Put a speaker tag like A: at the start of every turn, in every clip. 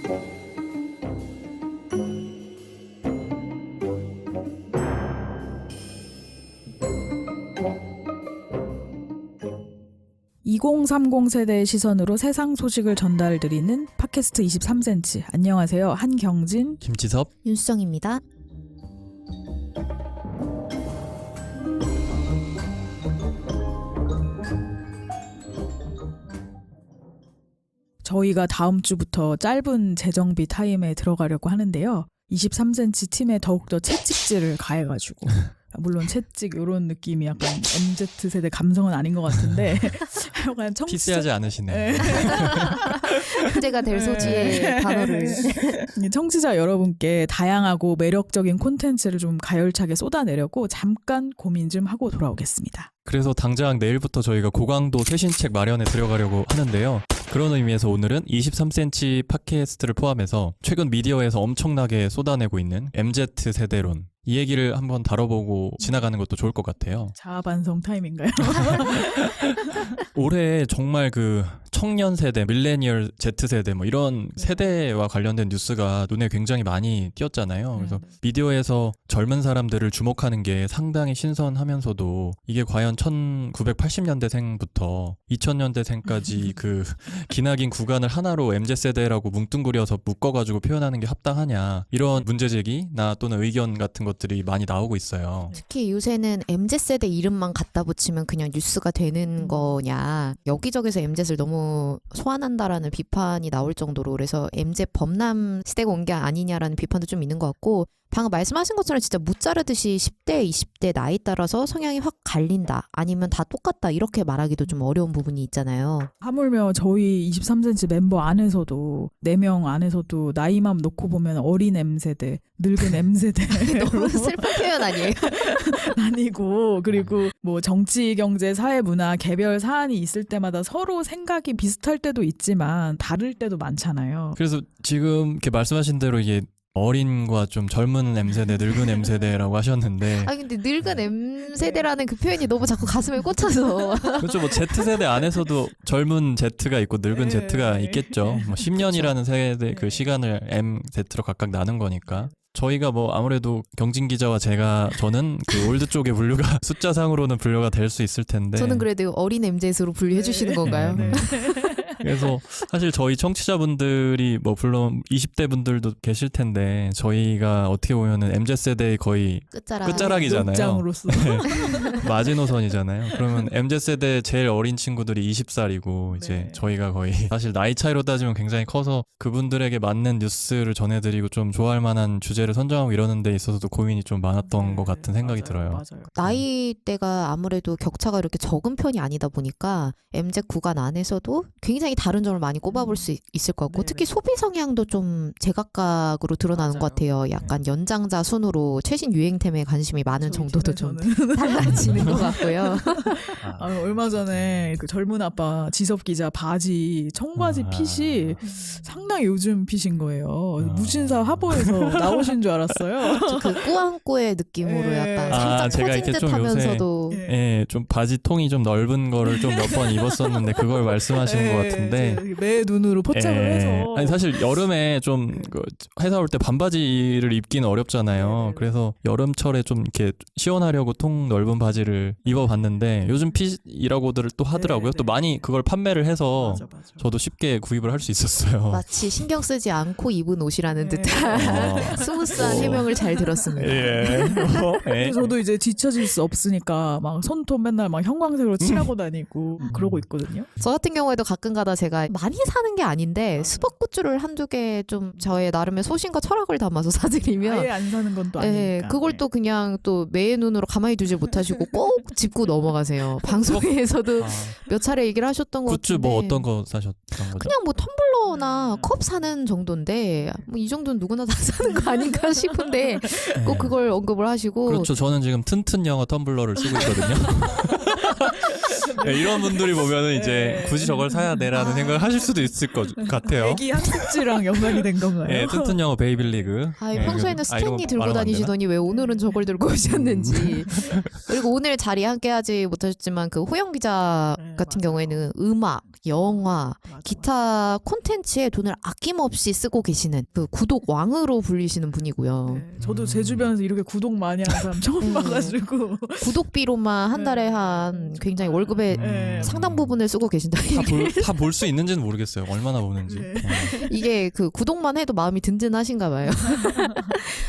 A: (2030) 세대의 시선으로 세상 소식을 전달드리는 팟캐스트 23cm. 안녕하세요. 한경진,
B: 김지섭,
C: 윤수정입니다.
A: 저희가 다음 주부터 짧은 재정비 타임에 들어가려고 하는데요. 23cm 팀에 더욱더 채찍질을 가해가지고 물론 채찍 이런 느낌이 약간 MZ세대 감성은 아닌 것 같은데 약간
B: 피스하지 않으시네.
A: 네.
C: 문제가 될 소지의 단어를
A: 청취자 여러분께 다양하고 매력적인 콘텐츠를 좀 가열차게 쏟아내려고 잠깐 고민 좀 하고 돌아오겠습니다.
B: 그래서 당장 내일부터 저희가 고강도 최신책 마련에 들어가려고 하는데요. 그런 의미에서 오늘은 23cm 팟캐스트를 포함해서 최근 미디어에서 엄청나게 쏟아내고 있는 MZ세대론, 이 얘기를 한번 다뤄보고 지나가는 것도 좋을 것 같아요.
A: 자아반성 타임인가요?
B: 올해 정말 그 청년 세대, 밀레니얼 Z세대 뭐 이런 세대와 관련된 뉴스가 눈에 굉장히 많이 띄었잖아요. 그래서 미디어에서 젊은 사람들을 주목하는 게 상당히 신선하면서도 이게 과연 1980년대생부터 2000년대생까지 그 기나긴 구간을 하나로 MZ세대라고 뭉뚱그려서 묶어가지고 표현하는 게 합당하냐, 이런 문제제기나 또는 의견 같은 것들이 많이 나오고 있어요.
C: 특히 요새는 MZ세대 이름만 갖다 붙이면 그냥 뉴스가 되는 거냐, 여기저기서 MZ를 너무 소환한다라는 비판이 나올 정도로, 그래서 MZ 범람 시대가 온 게 아니냐라는 비판도 좀 있는 것 같고, 방금 말씀하신 것처럼 진짜 무 자르듯이 10대, 20대 나이 따라서 성향이 확 갈린다, 아니면 다 똑같다, 이렇게 말하기도 좀 어려운 부분이 있잖아요.
A: 하물며 저희 23cm 멤버 안에서도 4명 안에서도 나이만 놓고 보면 어린 M세대, 늙은 M세대
C: 너무 슬픈 표현 아니에요?
A: 아니고, 그리고 뭐 정치, 경제, 사회, 문화 개별 사안이 있을 때마다 서로 생각이 비슷할 때도 있지만 다를 때도 많잖아요.
B: 그래서 지금 이렇게 말씀하신 대로 이게 어린과 좀 젊은 M세대, 늙은 M세대라고 하셨는데,
C: 아 근데 늙은 M세대라는 그 표현이 너무 자꾸 가슴에 꽂혀서
B: 그렇죠. 뭐 Z세대 안에서도 젊은 Z가 있고 늙은
A: 네.
B: Z가 있겠죠. 뭐 10년이라는 세대 그 시간을 MZ로 각각 나눈 거니까. 저희가 뭐 아무래도 경진 기자와 저는 그 올드 쪽의 분류가 숫자상으로는 분류가 될 수 있을 텐데.
C: 저는 그래도 어린 MZ로 분류해 주시는 건가요?
B: 네. 그래서 사실 저희 청취자분들이 뭐 물론 20대 분들도 계실 텐데, 저희가 어떻게 보면은 MZ세대의 거의 끝자락이잖아요.
A: 역장으로서.
B: 네. 마지노선이잖아요. 그러면 MZ세대 제일 어린 친구들이 20살이고 이제
A: 네.
B: 저희가 거의 사실 나이 차이로 따지면 굉장히 커서 그분들에게 맞는 뉴스를 전해드리고 좀 좋아할 만한 주제를 선정하고 이러는 데 있어서도 고민이 좀 많았던 것 같은 생각이 들어요.
A: 맞아요.
C: 나이대가 아무래도 격차가 이렇게 적은 편이 아니다 보니까 MZ 구간 안에서도 굉장히 다른 점을 많이 꼽아볼 수 있을 것 같고,
A: 네네.
C: 특히 소비 성향도 좀 제각각으로 드러나는 것 같아요. 약간 연장자 순으로 최신 유행템에 관심이 많은 정도도 좀 달라지는 것 같고요.
A: 얼마 전에 그 젊은 아빠 지섭 기자 바지 청바지 핏이 상당히 요즘 핏인 거예요. 무신사 화보에서 나오신 줄 알았어요.
C: 그 꾸안꾸의 느낌으로
A: 예.
C: 약간 살짝
B: 제가
C: 퍼진
B: 이렇게
C: 듯
B: 좀
C: 하면서도
A: 요새-
B: 예, 좀 바지 통이 좀 넓은 거를 좀 몇 번 입었었는데 그걸 말씀하시는 것 같은데.
A: 매 눈으로 포착을
B: 예.
A: 해서.
B: 아니 사실 여름에 좀 그 회사 올 때 반바지를 입기는 어렵잖아요.
A: 네.
B: 그래서 여름철에 좀 이렇게 시원하려고 통 넓은 바지를 입어봤는데 요즘 핏이라고들 또 하더라고요.
A: 네,
B: 또
A: 네.
B: 많이 그걸 판매를 해서
A: 맞아.
B: 저도 쉽게 구입을 할 수 있었어요.
C: 마치 신경 쓰지 않고 입은 옷이라는
A: 네.
C: 듯한 스무스한 해명을 잘 들었습니다.
B: 예. 예.
A: 저도 이제 뒤처질 수 없으니까 막 손톱 맨날 막 형광색으로 칠하고 다니고 그러고 있거든요.
C: 저 같은 경우에도 가끔가다 제가 많이 사는 게 아닌데 수박 굿즈를 한두 개 좀 저의 나름의 소신과 철학을 담아서 사드리면
A: 아예 안 사는 건 또 아니니까.
C: 그걸 또 그냥 또 매의 눈으로 가만히 두질 못하시고 꼭 짚고 넘어가세요. 방송에서도
B: 아,
C: 몇 차례 얘기를 하셨던 것
B: 굿즈
C: 같은데
B: 뭐 어떤 거 사셨던 거죠?
C: 그냥 뭐 텀블러나 컵 사는 정도인데 뭐 이 정도는 누구나 다 사는 거 아닌가 싶은데 꼭 그걸 언급을 하시고
B: 그렇죠. 저는 지금 튼튼 영어 텀블러를 쓰고 있거든요. 네, 이런 분들이 보면은 이제
A: 네.
B: 굳이 저걸 사야 돼라는 생각을 하실 수도 있을 것 같아요.
A: 애기 학습지랑 연관이 된 건가요?
B: 네, 튼튼 영어 베이빌리그.
C: 아이,
B: 네,
C: 평소에는
B: 이거
C: 스탠리 들고
B: 말하면 안
C: 다니시더니 왜 오늘은 저걸 들고 오셨는지. 그리고 오늘 자리에 함께하지 못하셨지만 그 호영 기자
A: 네,
C: 같은
A: 맞아요.
C: 경우에는 음악, 영화,
A: 맞아,
C: 기타 콘텐츠에 돈을 아낌없이 쓰고 계시는 그 구독 왕으로 불리시는 분이고요.
A: 네, 저도 제 주변에서 이렇게 구독 많이 하는 사람 처음 봐가지고
C: 구독비로만 한 달에 한 굉장히 월급의
A: 네.
C: 상당 부분을 쓰고 계신다.
B: 다 볼 수 있는지는 모르겠어요. 얼마나 보는지.
A: 네.
C: 이게 그 구독만 해도 마음이 든든하신가 봐요.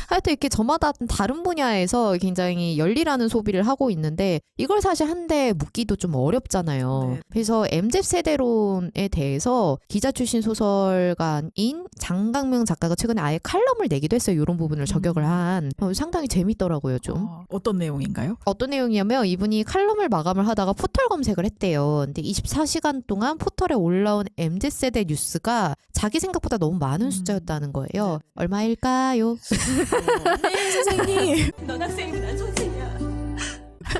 C: 하여튼 이렇게 저마다 다른 분야에서 굉장히 열일하는 소비를 하고 있는데 이걸 사실 한데 묻기도 좀 어렵잖아요.
A: 네.
C: 그래서 MZ 세대론에 대해서 기자 출신 소설가인 장강명 작가가 최근에 아예 칼럼을 내기도 했어요. 이런 부분을 저격을 한. 상당히 재밌더라고요, 좀.
A: 어떤 내용인가요?
C: 어떤 내용이냐면 이분이 칼럼을 마감을 하다가 포털 검색을 했대요. 근데 24시간 동안 포털에 올라온 MZ세대 뉴스가 자기 생각보다 너무 많은 숫자였다는 거예요. 얼마일까요?
A: 네, 선생님.
D: 넌 학생이구나 선생이야.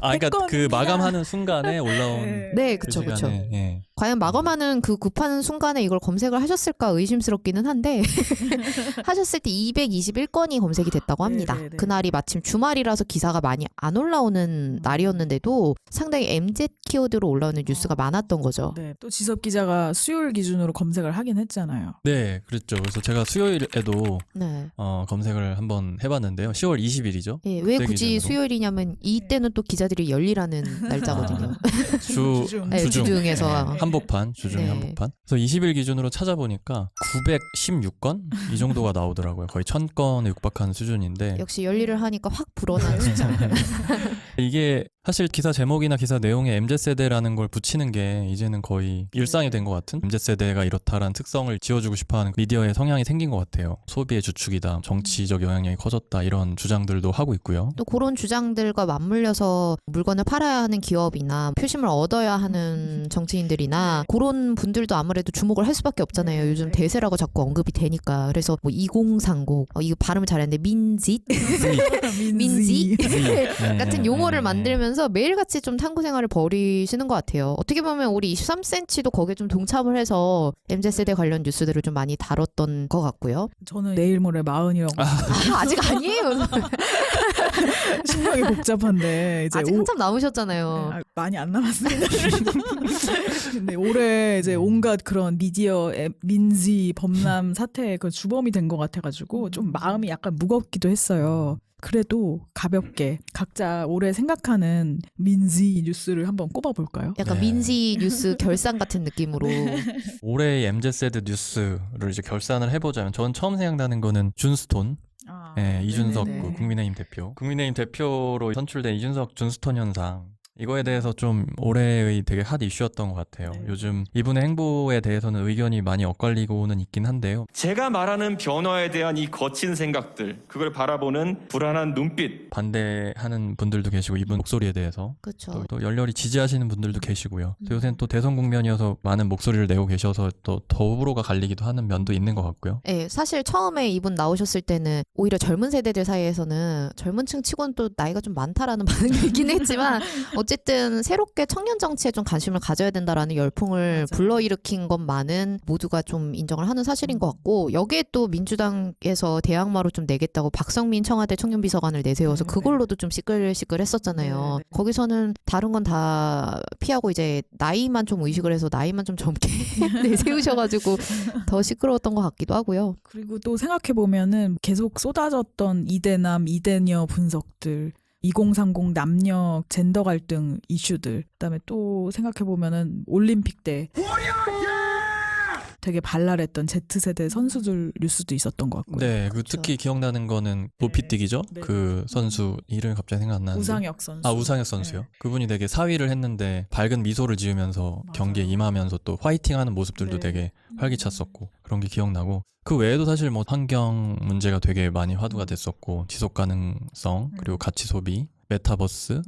B: 아, 그러니까 그
A: 건
B: 마감하는 순간에 올라온
C: 네,
B: 그
C: 그쵸, 그쵸.
B: 시간에, 예.
C: 과연 마감하는 그 급한 순간에 이걸 검색을 하셨을까 의심스럽기는 한데 하셨을 때 221건이 검색이 됐다고 합니다.
A: 네, 네, 네.
C: 그날이 마침 주말이라서 기사가 많이 안 올라오는 날이었는데도 상당히 MZ 키워드로 올라오는 뉴스가 많았던 거죠.
A: 네, 또 지섭 기자가 수요일 기준으로 검색을 하긴 했잖아요.
B: 네, 그랬죠. 그래서 제가 수요일에도
C: 네.
B: 검색을 한번 해봤는데요. 10월 20일이죠.
C: 예, 왜
B: 그때
C: 굳이
B: 기준으로.
C: 수요일이냐면 이때는 또 기자들이 열일하는 날짜거든요.
A: 주중.
C: 네, 주중에서.
B: 네, 한복판, 주중에
C: 네.
B: 한복판. 그래서 20일 기준으로 찾아보니까 916건 이 정도가 나오더라고요. 거의 1000건에 육박하는 수준인데
C: 역시 열일을 하니까 확 불어난 숫자.
B: 이게 사실 기사 제목이나 기사 내용에 MZ세대라는 걸 붙이는 게 이제는 거의 일상이 된 것 같은 MZ세대가 이렇다라는 특성을 지어주고 싶어하는 미디어의 성향이 생긴 것 같아요. 소비의 주축이다, 정치적 영향력이 커졌다 이런 주장들도 하고 있고요.
C: 또 그런 주장들과 맞물려서 물건을 팔아야 하는 기업이나 표심을 얻어야 하는 정치인들이나 그런 분들도 아무래도 주목을 할 수밖에 없잖아요. 요즘 대세라고 자꾸 언급이 되니까. 그래서 뭐 2030 이거 발음을 잘했는데 민지 민지 같은 용어를 만들면서 매일같이 좀 탐구 생활을 벌이시는 것 같아요. 어떻게 보면 우리 23cm도 거기에 좀 동참을 해서 MZ세대 관련 뉴스들을 좀 많이 다뤘던 것 같고요.
A: 저는 내일 모레 40이라고
C: 아직 아니에요.
A: 신명이 복잡한데 이제
C: 아직 한참 남으셨잖아요.
A: 많이 안 남았습니다. 근데 올해 이제 온갖 그런 미디어 민지 범람 사태의 그 주범이 된 것 같아가지고 좀 마음이 약간 무겁기도 했어요. 그래도 가볍게 각자 올해 생각하는 민지 뉴스를 한번 꼽아볼까요?
C: 약간
B: 네.
C: 민지 뉴스 결산 같은 느낌으로.
B: 올해의 MZ세대 뉴스를 이제 결산을 해보자면 전 처음 생각나는 거는 준스톤. 네, 이준석
A: 네네네.
B: 그 국민의힘 대표. 국민의힘 대표로 선출된 이준석 준스톤 현상. 이거에 대해서 좀 올해의 되게 핫 이슈였던 것 같아요.
A: 네.
B: 요즘 이분의 행보에 대해서는 의견이 많이 엇갈리고는 있긴 한데요.
E: 제가 말하는 변화에 대한 이 거친 생각들, 그걸 바라보는 불안한 눈빛,
B: 반대하는 분들도 계시고 이분 목소리에 대해서
C: 그렇죠.
B: 또 열렬히 지지하시는 분들도 계시고요. 또 요새는 또 대선 국면이어서 많은 목소리를 내고 계셔서 또 더불어가 갈리기도 하는 면도 있는 것 같고요.
C: 네, 사실 처음에 이분 나오셨을 때는 오히려 젊은 세대들 사이에서는 젊은 층 치고는 또 나이가 좀 많다라는 반응이 있긴 했지만 어쨌든 새롭게 청년 정치에 좀 관심을 가져야 된다라는 열풍을
A: 맞아요.
C: 불러일으킨 것만은 모두가 좀 인정을 하는 사실인 것 같고 여기에 또 민주당에서 대항마로 좀 내겠다고 박성민 청와대 청년비서관을 내세워서
A: 네,
C: 그걸로도 좀 시끌시끌했었잖아요.
A: 네, 네.
C: 거기서는 다른 건 다 피하고 이제 나이만 좀 의식을 해서 나이만 좀 젊게 내세우셔가지고 더 시끄러웠던 것 같기도 하고요.
A: 그리고 또 생각해보면은 계속 쏟아졌던 이대남, 이대녀 분석들 2030 남녀 젠더 갈등 이슈들 그다음에 또 생각해보면은 올림픽 때 되게 발랄했던 Z세대 선수들 뉴스도 있었던 것 같고요.
B: 네, 그
C: 그렇죠.
B: 특히 기억나는 거는 높이뛰기죠.
A: 네.
B: 그 선수 이름이 갑자기 생각 안 나는데.
A: 우상혁 선수.
B: 아, 우상혁 선수요.
A: 네.
B: 그분이 되게 사위를 했는데 밝은 미소를 지으면서
A: 맞아요.
B: 경기에 임하면서 또 화이팅하는 모습들도
A: 네.
B: 되게 활기찼었고 그런 게 기억나고 그 외에도 사실 뭐 환경 문제가 되게 많이 화두가 됐었고 지속 가능성 그리고 가치 소비, 메타버스,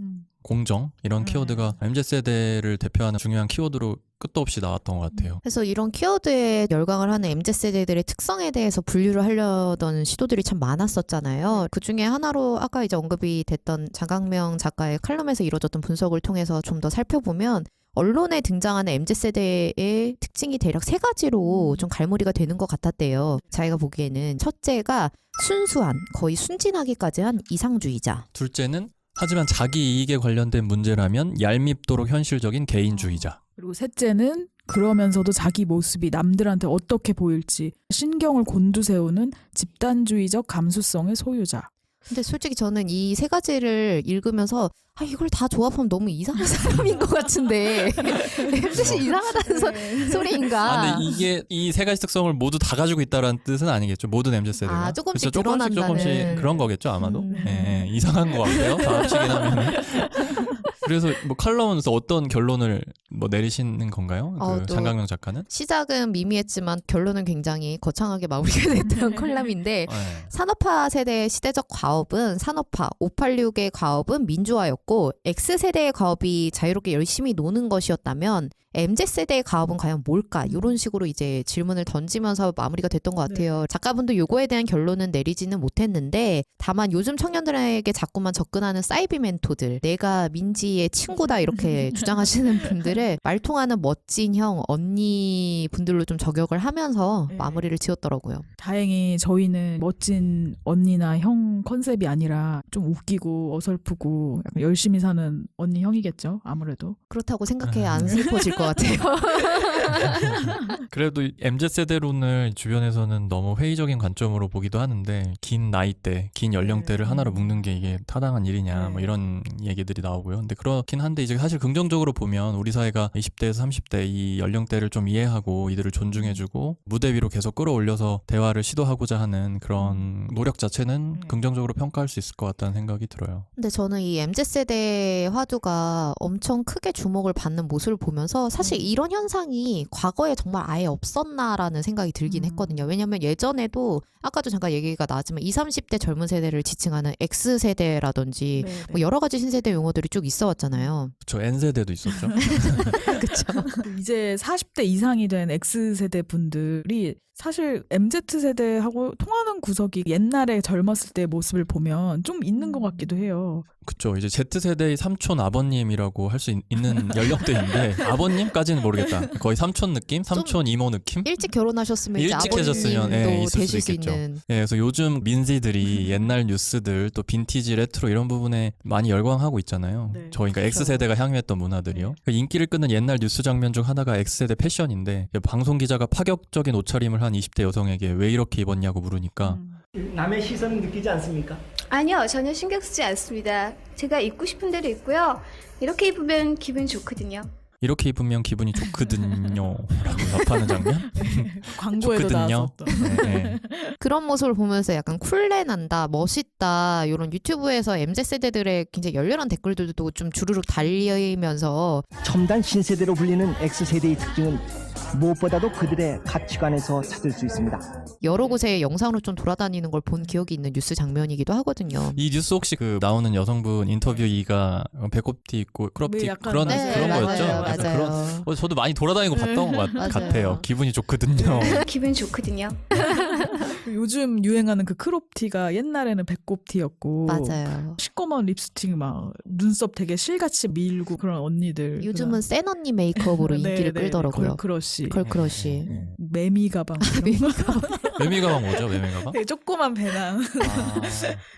B: 공정 이런 키워드가 MZ세대를 대표하는 중요한 키워드로 끝도 없이 나왔던 것 같아요.
C: 그래서 이런 키워드에 열광을 하는 MZ세대들의 특성에 대해서 분류를 하려던 시도들이 참 많았었잖아요. 그중에 하나로 아까 이제 언급이 됐던 장강명 작가의 칼럼에서 이루어졌던 분석을 통해서 좀 더 살펴보면 언론에 등장하는 MZ세대의 특징이 대략 3가지로 좀 갈무리가 되는 것 같았대요. 자기가 보기에는 첫째가 순수한, 거의 순진하기까지 한 이상주의자.
B: 둘째는 하지만 자기 이익에 관련된 문제라면 얄밉도록 현실적인 개인주의자.
A: 그리고 셋째는 그러면서도 자기 모습이 남들한테 어떻게 보일지 신경을 곤두세우는 집단주의적 감수성의 소유자.
C: 근데 솔직히 저는 이 3가지를 읽으면서 이걸 다 조합하면 너무 이상한 사람인 것 같은데 MZ이 이상하다는 소리인가?
B: 근데 이게 이 3가지 특성을 모두 다 가지고 있다라는 뜻은 아니겠죠. 모든 MZ세대가.
C: 조금씩
B: 그래서 조금씩
C: 드러난다는.
B: 그런 거겠죠 아마도. 이상한 것 같아요. 다 합치긴 하면. 그래서 뭐 칼럼에서 어떤 결론을 뭐 내리시는 건가요? 그
C: 또
B: 장강명 작가는?
C: 시작은 미미했지만 결론은 굉장히 거창하게 마무리가 됐던 콜럼인데
B: 네.
C: 산업화 세대의 시대적 과업은 산업화, 586의 과업은 민주화였고 X세대의 과업이 자유롭게 열심히 노는 것이었다면 MZ세대의 과업은 과연 뭘까? 이런 식으로 이제 질문을 던지면서 마무리가 됐던 것 같아요. 작가분도 요거에 대한 결론은 내리지는 못했는데 다만 요즘 청년들에게 자꾸만 접근하는 사이비 멘토들, 내가 민지의 친구다 이렇게 주장하시는 분들을 말통하는 멋진 형, 언니 분들로 좀 저격을 하면서 마무리를 지었더라고요.
A: 다행히 저희는 멋진 언니나 형 컨셉이 아니라 좀 웃기고 어설프고 약간 열심히 사는 언니 형이겠죠. 아무래도.
C: 그렇다고 생각해 안 슬퍼질 것 같아요.
B: 그래도 MZ세대론을 주변에서는 너무 회의적인 관점으로 보기도 하는데 긴 나이대, 긴 연령대를 하나로 묶는 게 이게 타당한 일이냐 뭐 이런 얘기들이 나오고요. 근데 그렇긴 한데 이제 사실 긍정적으로 보면 우리 사회가 20대에서 30대 이 연령대를 좀 이해하고 이들을 존중해주고 무대 위로 계속 끌어올려서 대화를 시도하고자 하는 그런 노력 자체는 긍정적으로 평가할 수 있을 것 같다는 생각이 들어요.
C: 근데 저는 이 MZ세대의 화두가 엄청 크게 주목을 받는 모습을 보면서 사실 이런 현상이 과거에 정말 아예 없었나라는 생각이 들긴 했거든요. 왜냐하면 예전에도 아까도 잠깐 얘기가 나왔지만 20, 30대 젊은 세대를 지칭하는 X세대라든지 뭐 여러 가지 신세대 용어들이 쭉 있어 왔잖아요.
B: 그렇죠. N세대도 있었죠.
C: 그렇죠.
A: 이제 40대 이상이 된 X세대 분들이 사실 MZ세대하고 통하는 구석이 옛날에 젊었을 때의 모습을 보면 좀 있는 것 같기도 해요.
B: 그쵸. 이제 Z세대의 삼촌 아버님이라고 할 수 있는 연령대인데 아버님까지는 모르겠다. 거의 삼촌 느낌? 삼촌 이모 느낌?
C: 일찍 결혼하셨으면 이제
B: 일찍 해줬으면
C: 아버님도
B: 있을
C: 되실
B: 수도
C: 수
B: 있겠죠.
C: 있는.
B: 그래서 요즘 민지들이 옛날 뉴스들 또 빈티지 레트로 이런 부분에 많이 열광하고 있잖아요.
A: 네,
B: 저희가
A: 그렇죠.
B: X세대가 향유했던 문화들이요. 그 인기를 끄는 옛날 뉴스 장면 중 하나가 X세대 패션인데 방송기자가 파격적인 옷차림을 한 20대 여성에게 왜 이렇게 입었냐고 물으니까
F: 남의 시선 느끼지 않습니까?
D: 아니요, 전혀 신경 쓰지 않습니다. 제가 입고 싶은 대로 입고요. 이렇게 입으면 기분이 좋거든요.
B: 이렇게 입으면 기분이 좋거든요 라고 답하는 장면?
A: 광고에도
B: 좋거든요.
A: 나왔었던.
B: 네.
C: 그런 모습을 보면서 약간 쿨레난다, 멋있다 이런 유튜브에서 MZ세대들의 굉장히 열렬한 댓글들도 좀 주르륵 달리면서
F: 첨단 신세대로 불리는 X세대의 특징은 무엇보다도 그들의 가치관에서 찾을 수 있습니다.
C: 여러 곳에 영상으로 좀 돌아다니는 걸 본 기억이 있는 뉴스 장면이기도 하거든요.
B: 이 뉴스 혹시 그 나오는 여성분 인터뷰이가 배꼽티 입고 크롭티
A: 약간
B: 그런
C: 네,
B: 그런
C: 맞아요,
B: 거였죠?
C: 맞아요.
B: 약간 그런 저도 많이 돌아다니고 봤던 것
C: 맞아요.
B: 같아요. 기분이 좋거든요.
D: 기분이 좋거든요.
A: 요즘 유행하는 그 크롭티가 옛날에는 배꼽티였고
C: 맞아요.
A: 시꺼먼 립스틱 막 눈썹 되게 실같이 밀고 그런 언니들.
C: 요즘은 센 언니 메이크업으로 인기를 끌더라고요.
A: 걸크러쉬.
C: 걸크러쉬.
A: 매미 가방.
B: 매미 가방 뭐죠? 매미 가방?
A: 되게 조그만 배낭.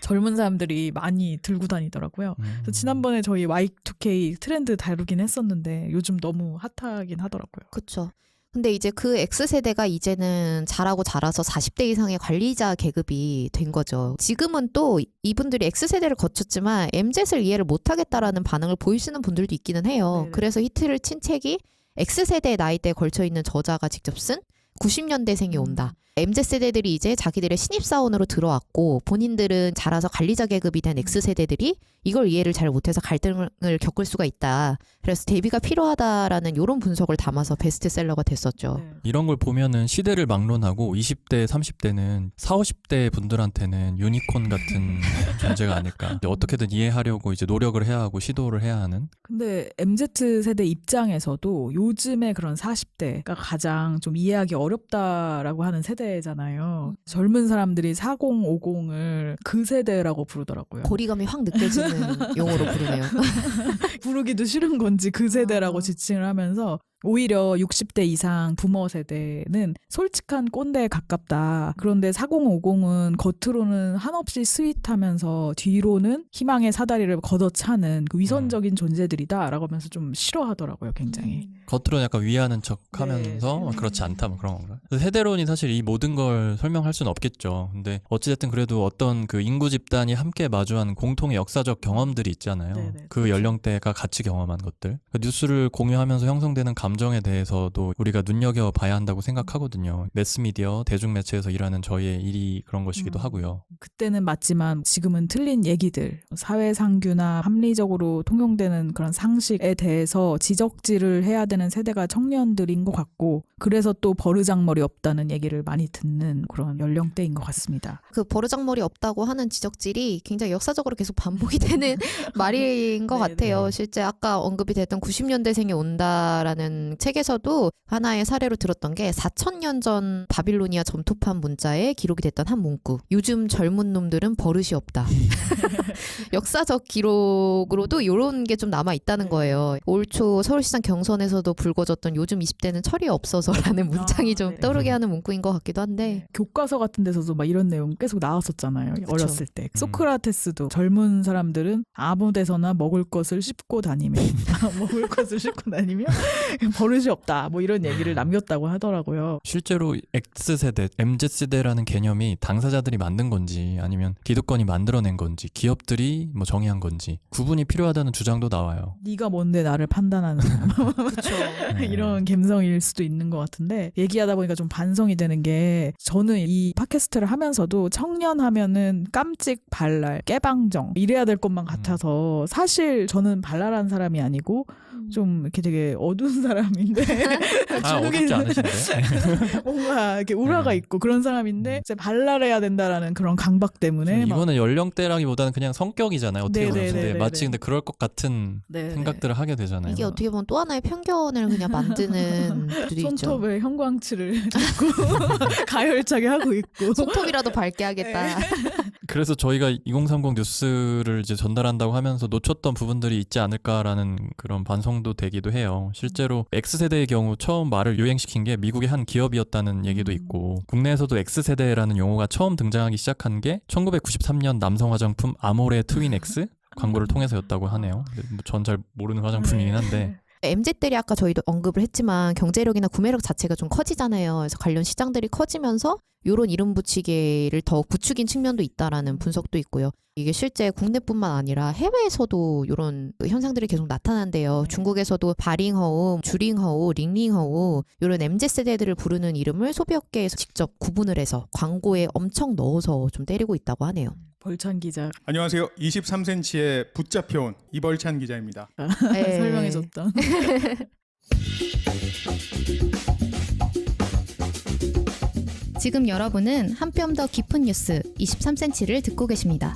A: 젊은 사람들이 많이 들고 다니더라고요. 그래서 지난번에 저희 Y2K 트렌드 다루긴 했었는데 요즘 너무 핫하긴 하더라고요.
C: 그렇죠. 근데 이제 그 X세대가 이제는 자라고 자라서 40대 이상의 관리자 계급이 된 거죠. 지금은 또 이분들이 X세대를 거쳤지만 MZ를 이해를 못하겠다라는 반응을 보이시는 분들도 있기는 해요.
A: 네네.
C: 그래서 히트를 친 책이 X세대 나이대에 걸쳐 있는 저자가 직접 쓴 90년대생이 온다. MZ세대들이 이제 자기들의 신입사원으로 들어왔고 본인들은 자라서 관리자 계급이 된 X세대들이 이걸 이해를 잘 못해서 갈등을 겪을 수가 있다. 그래서 대비가 필요하다라는 이런 분석을 담아서 베스트셀러가 됐었죠.
A: 네.
B: 이런 걸 보면은 시대를 막론하고 20대, 30대는 40, 50대 분들한테는 유니콘 같은 존재가 아닐까. 이제 어떻게든 이해하려고 이제 노력을 해야 하고 시도를 해야 하는. 근데
A: MZ세대 입장에서도 요즘의 그런 40대가 가장 좀 이해하기 어렵다라고 하는 세대잖아요. 젊은 사람들이 4050을 그 세대라고 부르더라고요.
C: 고리감이 확 느껴지는 용어로 부르네요.
A: 부르기도 싫은 건지 그 세대라고 지칭을 하면서 오히려 60대 이상 부모 세대는 솔직한 꼰대에 가깝다. 그런데 4050은 겉으로는 한없이 스윗하면서 뒤로는 희망의 사다리를 걷어차는 그 위선적인 존재들이다라고 하면서 좀 싫어하더라고요, 굉장히.
B: 겉으로는 약간 위하는 척 하면서
A: 네.
B: 그렇지 않다 뭐 그런 건가요? 세대론이 사실 이 모든 걸 설명할 수는 없겠죠. 근데 어찌됐든 그래도 어떤 그 인구 집단이 함께 마주한 공통의 역사적 경험들이 있잖아요.
A: 네네,
B: 그
A: 그렇죠.
B: 연령대가 같이 경험한 것들. 그 뉴스를 공유하면서 형성되는 감정에 대해서도 우리가 눈여겨봐야 한다고 생각하거든요. 매스미디어, 대중매체에서 일하는 저희의 일이 그런 것이기도 하고요.
A: 그때는 맞지만 지금은 틀린 얘기들, 사회상규나 합리적으로 통용되는 그런 상식에 대해서 지적질을 해야 되는 세대가 청년들인 것 같고 그래서 또 버르장머리 없다는 얘기를 많이 듣는 그런 연령대인 것 같습니다.
C: 그 버르장머리 없다고 하는 지적질이 굉장히 역사적으로 계속 반복이 되는 말인 것
A: 네,
C: 같아요.
A: 네.
C: 실제 아까 언급이 됐던 90년대생이 온다라는 책에서도 하나의 사례로 들었던 게 4,000년 전 바빌로니아 점토판 문자에 기록이 됐던 한 문구. 요즘 젊은 놈들은 버릇이 없다. 역사적 기록으로도 이런 게 좀 남아 있다는 거예요. 올 초 서울시장 경선에서도 불거졌던 요즘 20대는 철이 없어서라는 문장이 좀
A: 네.
C: 떠오르게 하는 문구인 것 같기도 한데
A: 교과서 같은 데서도 막 이런 내용 계속 나왔었잖아요. 어렸을 때.
B: 음.
A: 소크라테스도 젊은 사람들은 아무 데서나 먹을 것을 씹고 다니면 먹을 것을 씹고 다니면 버릇이 없다. 뭐 이런 얘기를 남겼다고 하더라고요.
B: 실제로 X세대, MZ세대라는 개념이 당사자들이 만든 건지 아니면 기득권이 만들어낸 건지 기업들이 뭐 정의한 건지 구분이 필요하다는 주장도 나와요.
A: 네가 뭔데 나를 판단하는
C: 그렇죠.
A: 이런 감성일 수도 있는 것 같은데 얘기하다 보니까 좀 반성이 되는 게 저는 이 팟캐스트를 하면서도 청년 하면은 깜찍 발랄 깨방정 이래야 될 것만 같아서 사실 저는 발랄한 사람이 아니고 좀 이렇게 되게 어두운 사람인데
B: 어둡지 않으신데?
A: 뭔가 이렇게 우라가 있고 그런 사람인데 이제 발랄해야 된다라는 그런 강박 때문에 막
B: 이거는 연령대라기보다는 그냥 성격이잖아요. 어떻게 보면. 근데
A: 네네네네네.
B: 마치 근데 그럴 것 같은
A: 네네.
B: 생각들을 하게 되잖아요.
C: 이게 어떻게 보면 또 하나의 편견을 그냥 만드는 분들이 있죠.
A: 손톱에 형광칠을 듣고 가열차게 하고 있고
C: 손톱이라도 밝게 하겠다.
B: 그래서 저희가 2030 뉴스를 이제 전달한다고 하면서 놓쳤던 부분들이 있지 않을까라는 그런 반성도 되기도 해요. 실제로 X세대의 경우 처음 말을 유행시킨 게 미국의 한 기업이었다는 얘기도 있고 국내에서도 X세대라는 용어가 처음 등장하기 시작한 게 1993년 남성 화장품 아모레 트윈 X 광고를 통해서였다고 하네요. 전 잘 모르는 화장품이긴 한데
C: MZ들이 아까 저희도 언급을 했지만 경제력이나 구매력 자체가 좀 커지잖아요. 그래서 관련 시장들이 커지면서 이런 이름 붙이기를 더욱 부추긴 측면도 있다라는 분석도 있고요. 이게 실제 국내뿐만 아니라 해외에서도 이런 현상들이 계속 나타난대요. 중국에서도 바링허우, 주링허우, 링링허우 이런 MZ세대들을 부르는 이름을 소비업계에서 직접 구분을 해서 광고에 엄청 넣어서 좀 때리고 있다고 하네요.
A: 벌찬 기자
G: 안녕하세요. 23cm에 붙잡혀온 이벌찬 기자입니다.
C: 네.
A: 설명해줬던
H: 지금 여러분은 한 뼘 더 깊은 뉴스 23cm를 듣고 계십니다.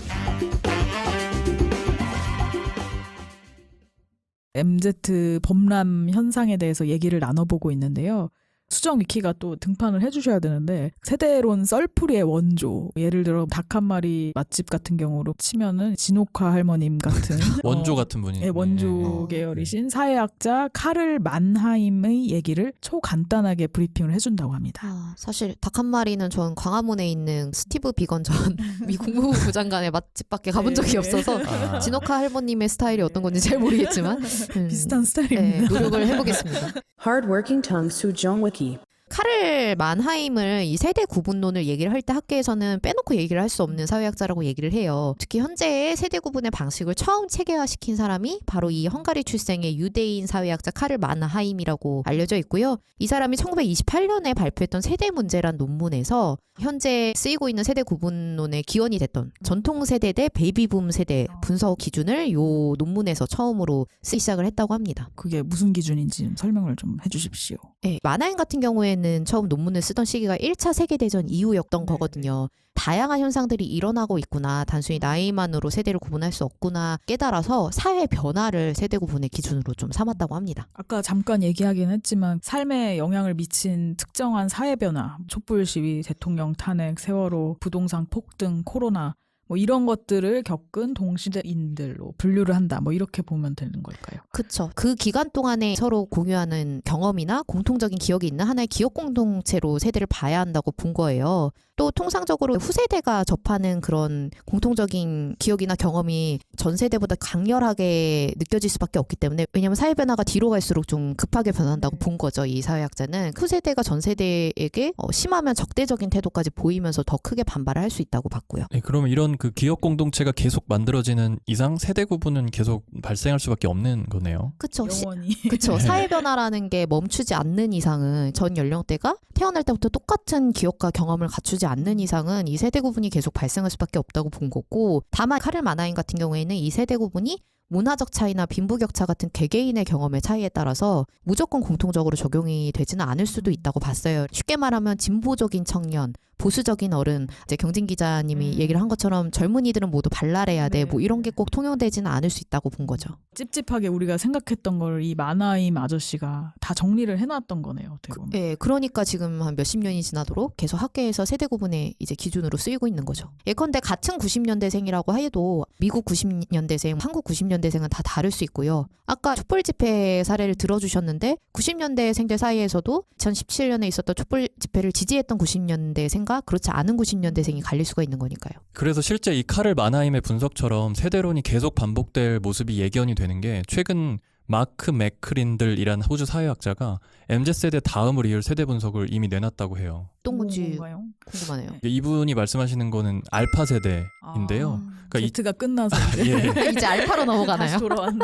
A: MZ 범람 현상에 대해서 얘기를 나눠보고 있는데요. 수정 위키가 또 등판을 해주셔야 되는데 세대론 썰풀이의 원조 예를 들어 닭 한 마리 맛집 같은 경우로 치면은 진옥화 할머님 같은
B: 원조 같은 분이
A: 네, 원조 계열이신 사회학자 카를 만하임의 얘기를 초간단하게 브리핑을 해준다고 합니다.
C: 사실 닭 한 마리는 전 광화문에 있는 스티브 비건 전 미 국무부 장관의 맛집밖에 가본 적이
A: 네.
C: 없어서 진옥화 할머님의 스타일이 어떤 건지 잘 모르겠지만
A: 비슷한 스타일입니다.
C: 노력을 해보겠습니다.
I: Hard-working tongue Soo Jong Wiki.
C: 카를 만하임을 이 세대 구분론을 얘기를 할 때 학계에서는 빼놓고 얘기를 할 수 없는 사회학자라고 얘기를 해요. 특히 현재의 세대 구분의 방식을 처음 체계화시킨 사람이 바로 이 헝가리 출생의 유대인 사회학자 카를 만하임이라고 알려져 있고요. 이 사람이 1928년에 발표했던 세대 문제란 논문에서 현재 쓰이고 있는 세대 구분론의 기원이 됐던 전통 세대 대 베이비붐 세대 분석 기준을 요 논문에서 처음으로 쓰기 시작을 했다고 합니다.
A: 그게 무슨 기준인지 좀 설명을 좀 해주십시오.
C: 네, 만하임 같은 경우에는 처음 논문을 쓰던 시기가 1차 세계대전 이후였던 거거든요. 다양한 현상들이 일어나고 있구나. 단순히 나이만으로 세대를 구분할 수 없구나 깨달아서 사회 변화를 세대 구분의 기준으로 좀 삼았다고 합니다.
A: 아까 잠깐 얘기하긴 했지만 삶에 영향을 미친 특정한 사회 변화, 촛불 시위, 대통령 탄핵, 세월호, 부동산 폭등, 코로나 뭐 이런 것들을 겪은 동시대인들로 분류를 한다. 뭐 이렇게 보면 되는 걸까요?
C: 그렇죠. 그 기간 동안에 서로 공유하는 경험이나 공통적인 기억이 있는 하나의 기억 공동체로 세대를 봐야 한다고 본 거예요. 또 통상적으로 후세대가 접하는 그런 공통적인 기억이나 경험이 전 세대보다 강렬하게 느껴질 수밖에 없기 때문에 왜냐하면 사회 변화가 뒤로 갈수록 좀 급하게 변한다고 본 거죠. 이 사회학자는 후세대가 전 세대에게 심하면 적대적인 태도까지 보이면서 더 크게 반발을 할 수 있다고 봤고요.
B: 네, 그러면 이런 그 기억 공동체가 계속 만들어지는 이상 세대 구분은 계속 발생할 수밖에 없는 거네요.
C: 그렇죠.
A: 영원히.
C: 그렇죠. 사회 변화라는 게 멈추지 않는 이상은 전 연령대가 태어날 때부터 똑같은 기억과 경험을 갖추지 않는 이상은 이 세대 구분이 계속 발생할 수밖에 없다고 본 거고, 다만 카를 만하임 같은 경우에는 이 세대 구분이 문화적 차이나 빈부격차 같은 개개인의 경험의 차이에 따라서 무조건 공통적으로 적용이 되지는 않을 수도 있다고 봤어요. 쉽게 말하면 진보적인 청년, 보수적인 어른, 이제 경진 기자님이 얘기를 한 것처럼 젊은이들은 모두 발랄해야 돼.
A: 네.
C: 뭐 이런 게 꼭 통용되지는 않을 수 있다고 본 거죠.
A: 찝찝하게 우리가 생각했던 걸 이 만화임 아저씨가 다 정리를 해놨던 거네요. 어떻게 보면.
C: 예, 그러니까 지금 한 몇십 년이 지나도록 계속 학계에서 세대 구분의 이제 기준으로 쓰이고 있는 거죠. 예컨대 같은 90년대생이라고 해도 미국 90년대생, 한국 90년대생은 다 다를 수 있고요. 아까 촛불 집회 사례를 들어주셨는데 90년대생들 사이에서도 2017년에 있었던 촛불 집회를 지지했던 90년대생과 그렇지 않은 90년대생이 갈릴 수가 있는 거니까요.
B: 그래서 실제 이 카를 만하임의 분석처럼 세대론이 계속 반복될 모습이 예견이 되는 게 최근 마크 맥크린들이란 호주 사회학자가 MZ세대 다음을 이을 세대 분석을 이미 내놨다고 해요.
C: 어떤 건지
A: 뭔가요?
C: 궁금하네요.
B: 이분이 말씀하시는 거는 알파 세대인데요. 그러니까
A: Z가 끝나서 이제
B: 예.
C: 이제 알파로 넘어가나요?
A: 다시 돌아왔네.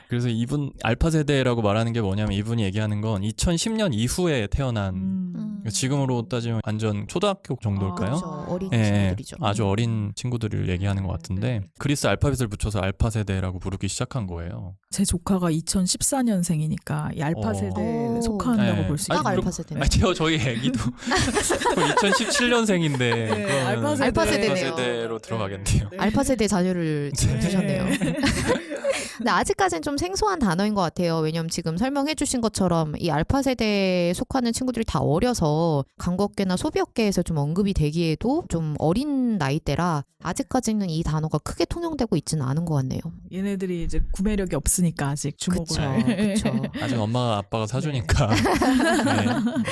B: 그래서 이분 알파 세대라고 말하는 게 뭐냐면 이분이 얘기하는 건 2010년 이후에 태어난 그러니까 지금으로 따지면 완전 초등학교 정도일까요?
C: 그렇죠. 어린
B: 예,
C: 친구들이죠.
B: 아주 어린 친구들을 얘기하는 것 같은데 그리스 알파벳을 붙여서 알파 세대라고 부르기 시작한 거예요.
A: 제 조카가 2014년생이니까 이 알파 세대에
C: 오.
A: 속한다고
B: 네.
A: 볼 수
B: 아니,
C: 딱
A: 있어요.
C: 알파 세대네.
B: 저희 애기도 2017년생인데
A: 네, 알파 세대.
C: 알파 세대네요.
B: 세대로 들어가겠네요.
C: 알파 세대 자녀를 지금 두셨네요. 근데 아직까지는 좀 생소한 단어인 것 같아요. 왜냐면 지금 설명해 주신 것처럼 이 알파 세대에 속하는 친구들이 다 어려서 광고업계나 소비업계에서 좀 언급이 되기에도 좀 어린 나이대라 아직까지는 이 단어가 크게 통용되고 있지는 않은 것 같네요.
A: 얘네들이 이제 구매력이 없으니까 아직 주목을.
C: 그쵸.
B: 아직 엄마가 아빠가 사주니까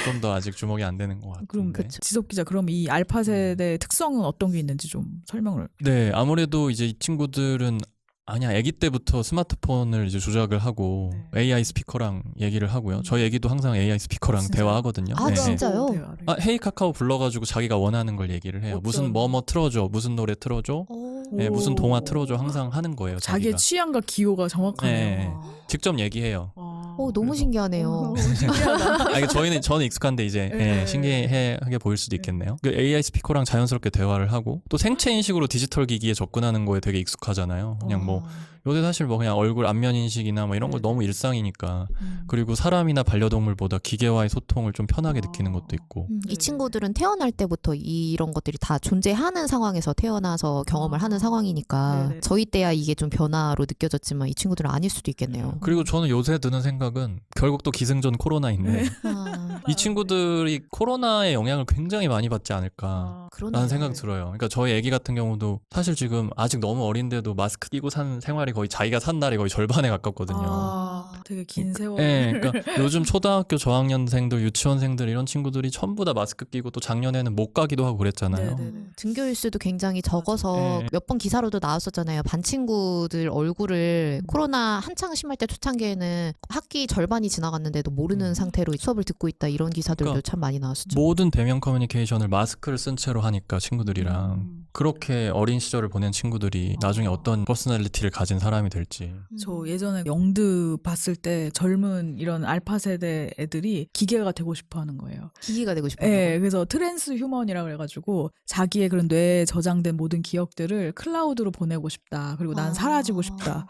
B: 좀 더 아직 주목이 안 되는 것
A: 그럼
B: 같은데.
A: 지석 기자, 그럼 이 알파 세대의 특성은 어떤 게 있는지 좀 설명을.
B: 네, 아무래도 이제 이 친구들은 아기 때부터 스마트폰을 이제 조작을 하고 AI 스피커랑 얘기를 하고요. 저희 애기도 항상 AI 스피커랑
A: 진짜요?
B: 대화하거든요.
C: 아, 진짜요?
B: 헤이 카카오 불러가지고 자기가 원하는 걸 얘기를 해요. 무슨 뭐 틀어줘, 무슨 노래 틀어줘, 네, 무슨 동화 틀어줘 항상 하는 거예요.
A: 자기의
B: 자기가.
A: 취향과 기호가 정확하네요.
B: 네. 직접 얘기해요.
C: 너무
B: 그래서-
C: 신기하네요.
B: 아니, 저는 익숙한데 이제
A: 네.
B: 신기하게 보일 수도 있겠네요. 그 AI 스피커랑 자연스럽게 대화를 하고 또 생체 인식으로 디지털 기기에 접근하는 거에 되게 익숙하잖아요. 그냥 뭐 요새 사실 뭐 그냥 얼굴 안면 인식이나 뭐 이런 거 너무 일상이니까. 그리고 사람이나 반려동물보다 기계와의 소통을 좀 편하게 느끼는 것도 있고.
C: 이 친구들은 태어날 때부터 이런 것들이 다 존재하는 상황에서 태어나서 경험을 하는 상황이니까
A: 네네.
C: 저희 때야 이게 좀 변화로 느껴졌지만 이 친구들은 아닐 수도 있겠네요.
B: 그리고 저는 요새 드는 생각은 결국 또 기승전 코로나인데
C: 아,
B: 이 친구들이 코로나의 영향을 굉장히 많이 받지 않을까
C: 그러네요.
B: 라는 생각이 들어요. 그러니까 저희 애기 같은 경우도 사실 지금 아직 너무 어린데도 마스크 끼고 사는 생활이 거의 자기가 산 날이 거의 절반에 가깝거든요.
A: 되게 긴 세월.
B: 네, 그러니까 요즘 초등학교 저학년생들, 유치원생들 이런 친구들이 전부 다 마스크 끼고 또 작년에는 못 가기도 하고 그랬잖아요.
A: 네네네.
C: 등교일수도 굉장히 적어서
B: 네.
C: 몇 번 기사로도 나왔었잖아요. 반 친구들 얼굴을 코로나 한창 심할 때 초창기에는 학기 절반이 지나갔는데도 모르는 상태로 수업을 듣고 있다 이런 기사들도
B: 그러니까
C: 참 많이 나왔었죠.
B: 모든 대면 커뮤니케이션을 마스크를 쓴 채로 하니까 친구들이랑 그렇게 어린 시절을 보낸 친구들이 나중에 어떤 퍼스널리티를 가진 사람이 될지.
A: 저 예전에 영드 봤을 때 젊은 이런 알파 세대 애들이 기계가 되고 싶어 하는 거예요.
C: 기기가 되고 싶어요.
A: 네, 그래서 트랜스 휴먼이라고 그래가지고 자기의 그런 뇌에 저장된 모든 기억들을 클라우드로 보내고 싶다. 그리고 난 사라지고 싶다.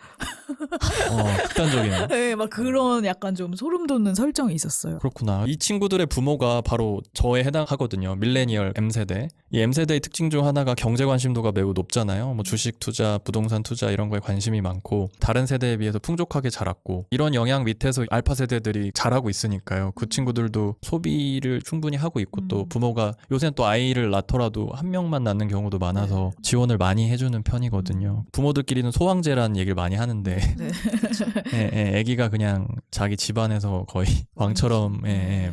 B: 극단적이네.
A: 네, 막 그런 약간 좀 소름 돋는 설정이 있었어요.
B: 그렇구나. 이 친구들의 부모가 바로 저에 해당하거든요. 밀레니얼 M세대. 이 M세대의 특징 중 하나가 경제 관심도가 매우 높잖아요. 뭐 주식 투자, 부동산 투자 이런 거에 관심이 많고 다른 세대에 비해서 풍족하게 자랐고 이런 영향 밑에서 알파 세대들이 자라고 있으니까요. 그 친구들도 소비를 충분히 하고 있고 또 부모가 요새는 또 아이를 낳더라도 한 명만 낳는 경우도 많아서 지원을 많이 해주는 편이거든요. 부모들끼리는 소황제라는 얘기를 많이 하는데 아기가 그냥 자기 집안에서 거의 왕처럼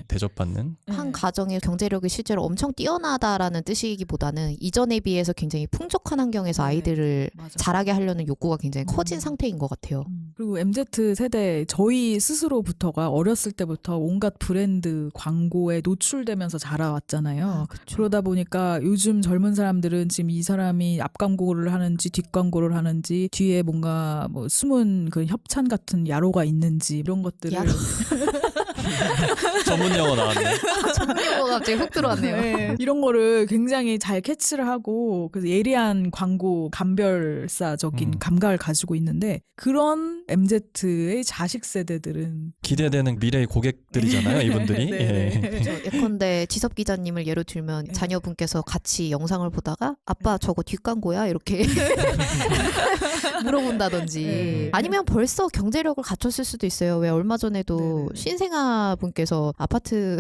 B: 대접받는
C: 한 가정의 경제력이 실제로 엄청 뛰어나다라는 뜻이기보다는 이전에 비해서 굉장히 풍족한 환경에서 아이들을
A: 맞아.
C: 자라게 하려는 욕구가 굉장히 커진 상태인 것 같아요.
A: 그리고 MZ 세대 저희 스스로부터가 어렸을 때부터 온갖 브랜드 광고에 노출되면서 자라왔잖아요. 그러다 보니까 요즘 젊은 사람들은 지금 이 사람이 앞 광고를 하는지 뒷 광고를 하는지 뒤에 뭔가 뭐 숨은 그 협찬 같은 야로가 있는지 이런 것들을
C: 야로.
B: 전문 용어 나왔네.
C: 전문용어가 갑자기 훅 들어왔네요.
A: 네, 이런 거를 굉장히 잘 캐치를 하고 그래서 예리한 광고 감별사적인 감각을 가지고 있는데 그런 MZ의 자식 세대들은
B: 기대되는 미래의 고객들이잖아요. 이분들이.
A: 네.
C: 예컨대 지섭 기자님을 예로 들면 자녀분께서 같이 영상을 보다가 아빠 저거 뒷광고야? 이렇게 물어본다든지
A: 네.
C: 아니면 벌써 경제력을 갖췄을 수도 있어요. 왜 얼마 전에도
A: 네네.
C: 신생아 분께서 아파트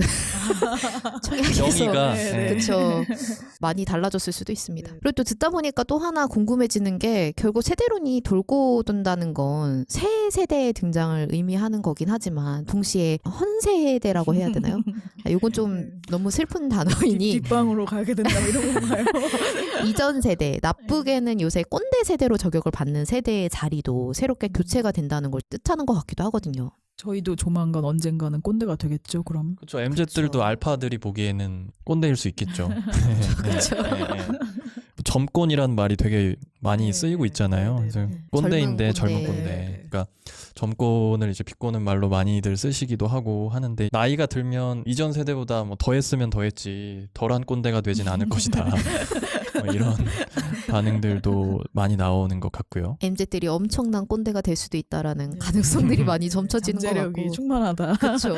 C: 청약에서
B: 영희가
C: 그렇죠. 많이 달라졌을 수도 있습니다. 그리고 또 듣다 보니까 또 하나 궁금해지는 게 결국 세대론이 돌고 돈다는 건 새 세대의 등장을 의미하는 거긴 하지만 동시에 헌세대라고 해야 되나요? 이건 좀 너무 슬픈 단어이니
A: 뒷방으로 가게 된다 이런 건가요?
C: 이전 세대, 나쁘게는 요새 꼰대 세대로 저격을 받는 세대의 자리도 새롭게 교체가 된다는 걸 뜻하는 것 같기도 하거든요.
A: 저희도 조만간 언젠가는 꼰대가 되겠죠. 그럼
B: 그렇죠. MZ들도 알파들이 보기에는 꼰대일 수 있겠죠.
C: 그렇죠.
B: 점꼰이라는 말이 되게 많이 쓰이고 있잖아요. 그래서 꼰대인데
C: 젊은
B: 젊은
C: 꼰대.
B: 꼰대. 그러니까 점꼰을 이제 비꼬는 말로 많이들 쓰시기도 하고 하는데 나이가 들면 이전 세대보다 뭐 더했으면 더했지 덜한 꼰대가 되진 않을 것이다. 뭐 이런 반응들도 많이 나오는 것 같고요.
C: MZ들이 엄청난 꼰대가 될 수도 있다라는 가능성들이 많이 점쳐지는 것
A: 잠재력이
C: 같고.
A: 충만하다.
C: 그렇죠.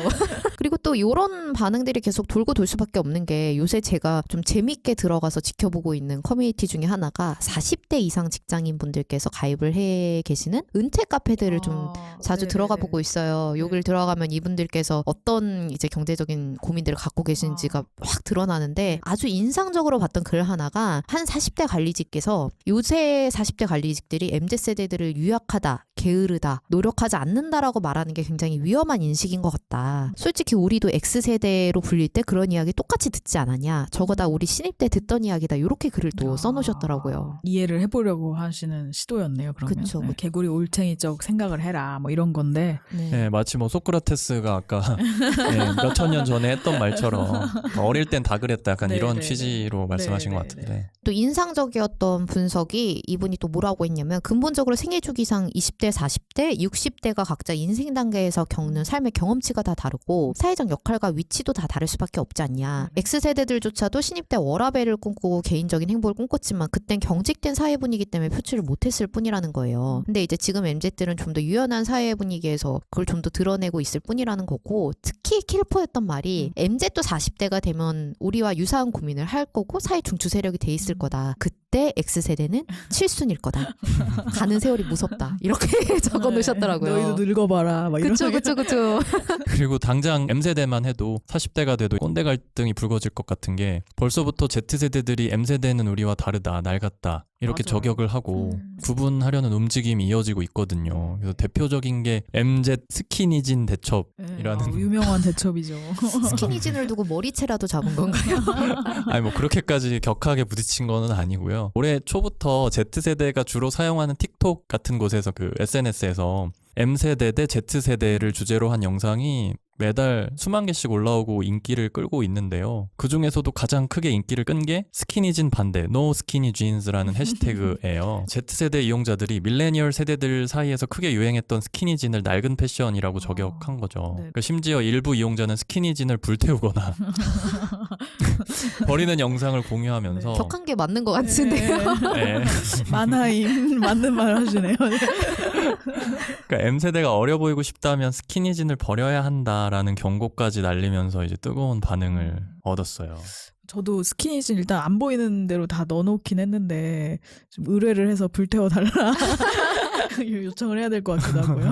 C: 그리고 또 이런 반응들이 계속 돌고 돌 수밖에 없는 게 요새 제가 좀 재밌게 들어가서 지켜보고 있는 커뮤니티 중에 하나가 40대 이상 직장인 분들께서 가입을 해 계시는 은퇴 카페들을 좀 자주 들어가 보고 있어요. 여길 들어가면 이분들께서 어떤 이제 경제적인 고민들을 갖고 계신지가 확 드러나는데 아주 인상적으로 봤던 글 하나가 한 40대 관리직께서 요새 40대 관리직들이 MZ세대들을 유약하다, 게으르다, 노력하지 않는다라고 말하는 게 굉장히 위험한 인식인 것 같다. 솔직히 우리도 X세대로 불릴 때 그런 이야기 똑같이 듣지 않았냐. 저거 다 우리 신입 때 듣던 이야기다. 이렇게 글을 또 써놓으셨더라고요.
A: 이해를 해보려고 하시는 시도였네요. 그러면
C: 그쵸.
A: 네, 개구리 올챙이적 생각을 해라 뭐 이런 건데
B: 네, 마치 뭐 소크라테스가 아까 몇천 년 전에 했던 말처럼 어릴 땐 다 그랬다 약간
A: 네,
B: 이런
A: 네,
B: 취지로 말씀하신
A: 네,
B: 것
A: 네,
B: 같은데
C: 또 인상적이었던 분석이 이분이 또 뭐라고 했냐면 근본적으로 생애주기상 20대, 40대, 60대가 각자 인생 단계에서 겪는 삶의 경험치가 다 다르고 사회적 역할과 위치도 다 다를 수밖에 없지 않냐. X세대들조차도 신입 때 워라밸을 꿈꾸고 개인적인 행복을 꿈꿨지만 그땐 경직된 사회 분위기 때문에 표출을 못했을 뿐이라는 거예요. 근데 이제 지금 MZ들은 좀 더 유연한 사회 분위기에서 그걸 좀 더 드러내고 있을 뿐이라는 거고 특히 킬포였던 말이 MZ도 40대가 되면 우리와 유사한 고민을 할 거고 사회 중추 세력이 돼 있을 거다. 그때 절대 X세대는 7순일 거다. 가는 세월이 무섭다. 이렇게 적어 놓으셨더라고요.
A: 너희도 늙어봐라. 막 이런.
C: 그쵸.
B: 그리고 당장 M세대만 해도 40대가 돼도 꼰대 갈등이 불거질 것 같은 게 벌써부터 Z세대들이 M세대는 우리와 다르다, 낡았다 이렇게
A: 맞아요.
B: 저격을 하고 구분하려는 움직임이 이어지고 있거든요. 그래서 대표적인 게 MZ 스키니진 대첩이라는
A: 유명한 대첩이죠.
C: 스키니진을 두고 머리채라도 잡은 건가요?
B: 아니 뭐 그렇게까지 격하게 부딪힌 거는 아니고요. 올해 초부터 Z세대가 주로 사용하는 틱톡 같은 곳에서 그 SNS에서 M세대 대 Z세대를 주제로 한 영상이 매달 수만 개씩 올라오고 인기를 끌고 있는데요. 그 중에서도 가장 크게 인기를 끈 게 스키니진 반대, No Skinny Jeans라는 해시태그예요. Z세대 이용자들이 밀레니얼 세대들 사이에서 크게 유행했던 스키니진을 낡은 패션이라고 저격한 거죠.
A: 네.
B: 그러니까 심지어 일부 이용자는 스키니진을 불태우거나 버리는 영상을 공유하면서
C: 격한 게 맞는 것 같은데요.
B: 네.
A: 만화임 맞는 말 하시네요.
B: 그러니까 M세대가 어려 보이고 싶다면 스키니진을 버려야 한다라는 경고까지 날리면서 이제 뜨거운 반응을 얻었어요.
A: 저도 스키니진 일단 안 보이는 대로 다 넣어놓긴 했는데 좀 의뢰를 해서 불태워 달라 요청을 해야 될 것 같기도 하고요.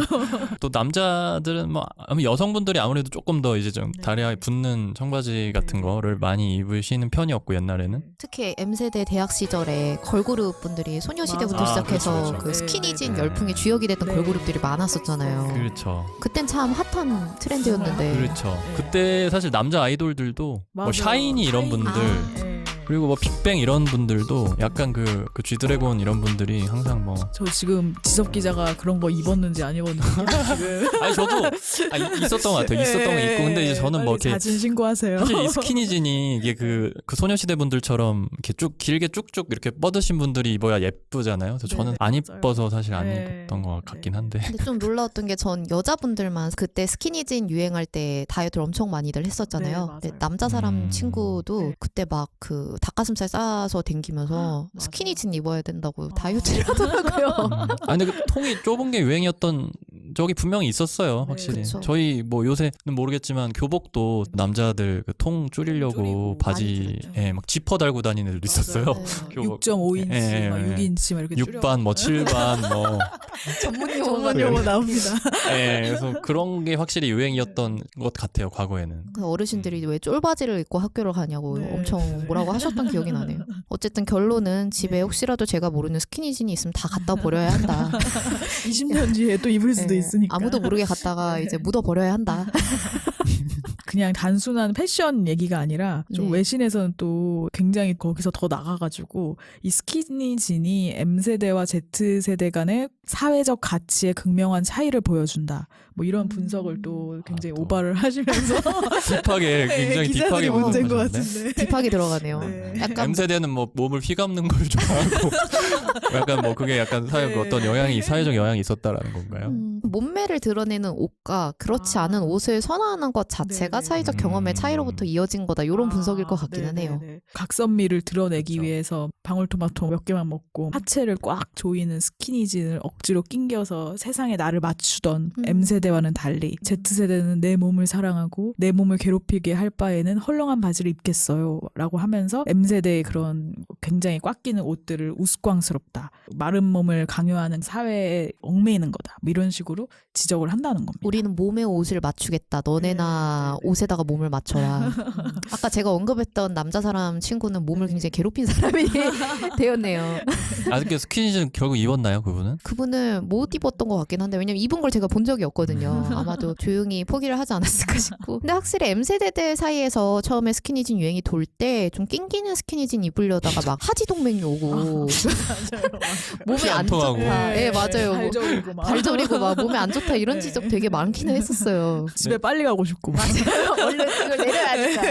B: 또 남자들은 뭐 아마 여성분들이 아무래도 조금 더 이제 좀 다리에 붙는 청바지 같은 거를 많이 입으시는 편이었고 옛날에는
C: 특히 M세대 대학 시절에 걸그룹 분들이 소녀시대부터
A: 맞아.
C: 시작해서
B: 그렇죠.
C: 그
A: 네,
C: 스키니진
B: 네.
C: 열풍의 주역이 됐던
A: 네.
C: 걸그룹들이 많았었잖아요.
B: 그렇죠.
C: 그땐 참 핫한 트렌드였는데.
B: 그렇죠.
A: 네.
B: 그때 사실 남자 아이돌들도 뭐
A: 맞아요.
B: 샤이니 이런
A: 샤이니.
B: 분들
A: 네.
B: 그리고 뭐 빅뱅 이런 분들도 약간 그 G드래곤 이런 분들이 항상 뭐
A: 저 지금 지섭 기자가 그런 거 입었는지 안 입었는지 지금
B: 아니 저도 있었던 것 같아요. 있었던 거 있고 근데 이제 저는 뭐
A: 빨리
B: 이렇게
A: 자진 신고하세요.
B: 사실 이 스키니진이 이게 그 소녀시대 분들처럼 이렇게 쭉 길게 쭉쭉 이렇게 뻗으신 분들이 입어야 예쁘잖아요. 그래서 저는
A: 네,
B: 안
A: 맞아요.
B: 이뻐서 사실 안
A: 네.
B: 입었던 것 같긴
A: 네.
B: 한데.
C: 근데 좀 놀라웠던 게 전 여자분들만 그때 스키니진 유행할 때 다이어트를 엄청 많이들 했었잖아요.
A: 네, 맞아요.
C: 근데 남자 사람
B: 음.
C: 친구도
A: 네.
C: 그때 막 그 닭가슴살 싸서 댕기면서
A: 맞아요.
C: 스키니진 입어야 된다고
A: 아.
C: 다이어트를 하더라고요.
B: 아니 근데 그 통이 좁은 게 유행이었던 적이 분명히 있었어요.
A: 네,
B: 확실히.
C: 그쵸.
B: 저희 뭐 요새는 모르겠지만 교복도 남자들 그 통 줄이려고
A: 줄이고
B: 바지에
C: 많이
B: 막 지퍼 달고 다니는 애들 있었어요.
A: 맞아요.
B: 교복.
A: 6.5인치,
B: 예,
A: 막
B: 예.
A: 6인치 막 이렇게
B: 6반 뭐 7반 뭐
C: 전문
A: 전문 용어 나옵니다.
B: 그래서 그런 게 확실히 유행이었던 것 같아요. 과거에는.
C: 그 어르신들이 왜 쫄바지를 입고 학교를 가냐고
A: 네,
C: 엄청
A: 네.
C: 뭐라고 하셨던 기억이 나네요. 어쨌든 결론은 집에
A: 네.
C: 혹시라도 제가 모르는 스키니진이 있으면 다 갖다 버려야 한다.
A: 20년 뒤에 또 입을 수도
C: 네,
A: 있으니까.
C: 아무도 모르게 갖다가 이제 묻어 버려야 한다.
A: 그냥 단순한 패션 얘기가 아니라 좀
C: 네.
A: 외신에서는 또 굉장히 거기서 더 나가가지고 이 스키니진이 M세대와 Z세대 간의 사회적 가치의 극명한 차이를 보여준다. 뭐 이런 분석을 또 굉장히
B: 또.
A: 오바를 하시면서
B: 딥하게 굉장히
A: 기자들이
B: 딥하게
A: 문제인 것
B: 분석하셨네.
A: 같은데.
C: 딥하게 들어가네요.
A: 네.
C: 약간
B: M세대는 뭐 몸을 휘감는 걸 좋아하고 약간 뭐 그게 약간
A: 네.
B: 어떤 영향이 사회적 영향이 있었다라는 건가요?
C: 몸매를 드러내는 옷과 그렇지
A: 아.
C: 않은 옷을 선호하는 것 자체가
A: 네네.
C: 사회적 경험의 차이로부터 이어진 거다. 이런 분석일 것 같기는 해요.
A: 네네네. 각선미를 드러내기
B: 그렇죠.
A: 위해서 방울토마토 몇 개만 먹고 하체를 꽉 조이는 스키니진을 억지로 낑겨서 세상에 나를 맞추던 M세대와는 달리 Z세대는 내 몸을 사랑하고 내 몸을 괴롭히게 할 바에는 헐렁한 바지를 입겠어요 라고 하면서 M세대의 그런 굉장히 꽉 끼는 옷들을 우스꽝스럽다. 마른 몸을 강요하는 사회에 얽매이는 거다. 뭐 이런 식으로 지적을 한다는 겁니다.
C: 우리는 몸에 옷을 맞추겠다. 너네나
A: 네.
C: 옷에다가 몸을 맞춰라. 아까 제가 언급했던 남자 사람 친구는 몸을 굉장히 괴롭힌 사람이 되었네요.
B: 아직도 스키니진 결국 입었나요, 그분은?
C: 그분은 못 입었던 것 같긴 한데 왜냐면 입은 걸 제가 본 적이 없거든요. 아마도 조용히 포기를 하지 않았을까 싶고. 근데 확실히 M세대들 사이에서 처음에 스키니진 유행이 돌 때 좀 낑기는 스키니진 입으려다가 막 하지동맥이 오고 몸에 안
B: 통하고.
C: 좋다. 네, 맞아요. 뭐
A: 발저리고 막.
C: 발저리고 막 몸에 안 좋다 이런
A: 네.
C: 지적 되게 많기는 했었어요.
A: 집에 빨리 가고 싶고 막.
C: 얼른 이걸 내려야겠다.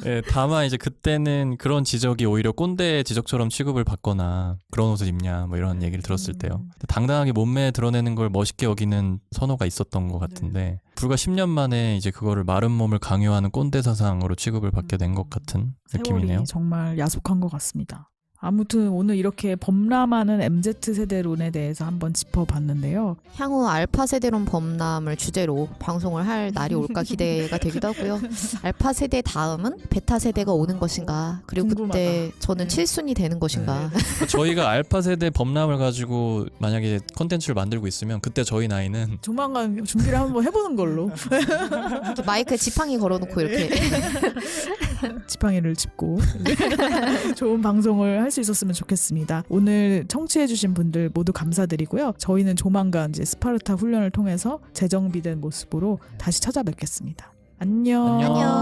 B: 예, 다만 이제 그때는 그런 지적이 오히려 꼰대 지적처럼 취급을 받거나 그런 옷을 입냐 뭐 이런 얘기를 들었을 때요. 당당하게 몸매 드러내는 걸 멋있게 여기는 선호가 있었던 것 같은데 불과 10년 만에 이제 그거를 마른 몸을 강요하는 꼰대 사상으로 취급을 받게 된 것 같은 느낌이네요.
A: 세월이 정말 야속한 것 같습니다. 아무튼 오늘 이렇게 범람하는 MZ세대론에 대해서 한번 짚어봤는데요.
C: 향후 알파 세대론 범람을 주제로 방송을 할 날이 올까 기대가 되기도 하고요. 알파 세대 다음은 베타 세대가 오는 것인가? 그리고
A: 궁금하다.
C: 그때 저는 7순위 되는 것인가?
B: 저희가 알파 세대 범람을 가지고 만약에 컨텐츠를 만들고 있으면 그때 저희 나이는
A: 조만간 준비를 한번 해보는 걸로.
C: 이렇게 마이크에 지팡이 걸어놓고 이렇게
A: 지팡이를 짚고 좋은 방송을 할 수 있었으면 좋겠습니다. 오늘 청취해주신 분들 모두 감사드리고요. 저희는 조만간 이제 스파르타 훈련을 통해서 재정비된 모습으로 다시 찾아뵙겠습니다. 안녕.
B: 안녕.